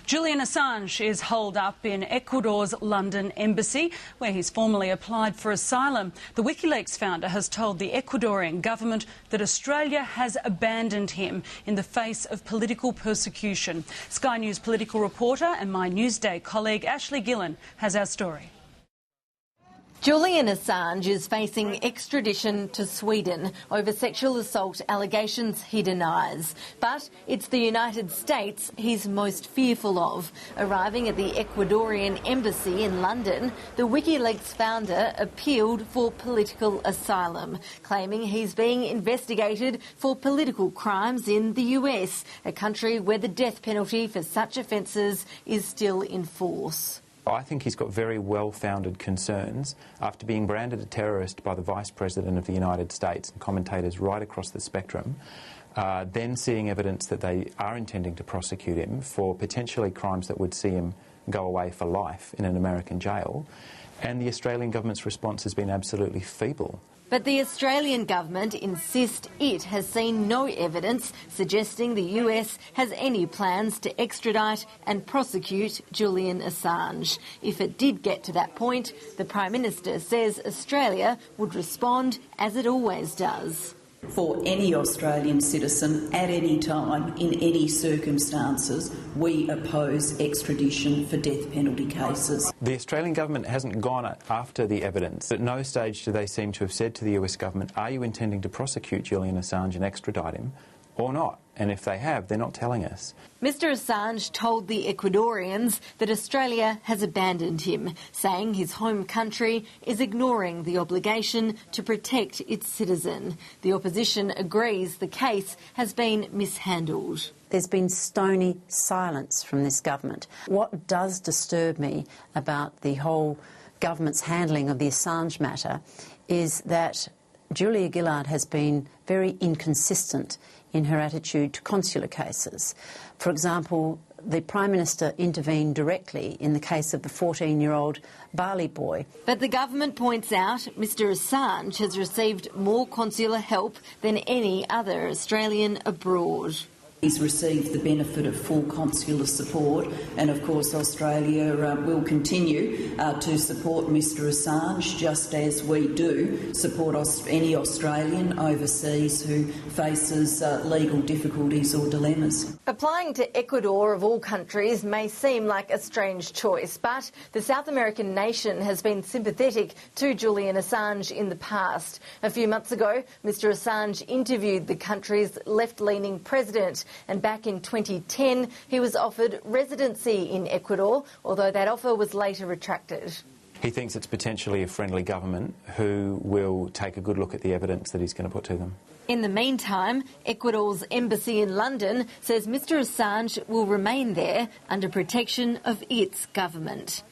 Julian Assange is holed up in Ecuador's London embassy, where he's formally applied for asylum. The WikiLeaks founder has told the Ecuadorian government that Australia has abandoned him in the face of political persecution. Sky News political reporter and my Newsday colleague Ashley Gillen has our story. Julian Assange is facing extradition to Sweden over sexual assault allegations he denies. But it's the United States he's most fearful of. Arriving at the Ecuadorian embassy in London, the WikiLeaks founder appealed for political asylum, claiming he's being investigated for political crimes in the US, a country where the death penalty for such offences is still in force. I think he's got very well-founded concerns after being branded a terrorist by the Vice President of the United States and commentators right across the spectrum, then seeing evidence that they are intending to prosecute him for potentially crimes that would see him go away for life in an American jail. And the Australian government's response has been absolutely feeble. But the Australian government insists it has seen no evidence suggesting the US has any plans to extradite and prosecute Julian Assange. If it did get to that point, the Prime Minister says Australia would respond as it always does. For any Australian citizen at any time, in any circumstances, we oppose extradition for death penalty cases. The Australian government hasn't gone after the evidence. At no stage do they seem to have said to the US government, are you intending to prosecute Julian Assange and extradite him or not? And if they have, they're not telling us. Mr Assange told the Ecuadorians that Australia has abandoned him, saying his home country is ignoring the obligation to protect its citizen. The opposition agrees the case has been mishandled. There's been stony silence from this government. What does disturb me about the whole government's handling of the Assange matter is that Julia Gillard has been very inconsistent in her attitude to consular cases. For example, the Prime Minister intervened directly in the case of the 14-year-old Bali boy. But the government points out Mr Assange has received more consular help than any other Australian abroad. He's received the benefit of full consular support, and of course Australia will continue to support Mr Assange, just as we do support any Australian overseas who faces legal difficulties or dilemmas. Applying to Ecuador, of all countries, may seem like a strange choice, but the South American nation has been sympathetic to Julian Assange in the past. A few months ago, Mr Assange interviewed the country's left-leaning president, and back in 2010 he was offered residency in Ecuador, although that offer was later retracted. He thinks it's potentially a friendly government who will take a good look at the evidence that he's going to put to them. In the meantime, Ecuador's embassy in London says Mr Assange will remain there under protection of its government.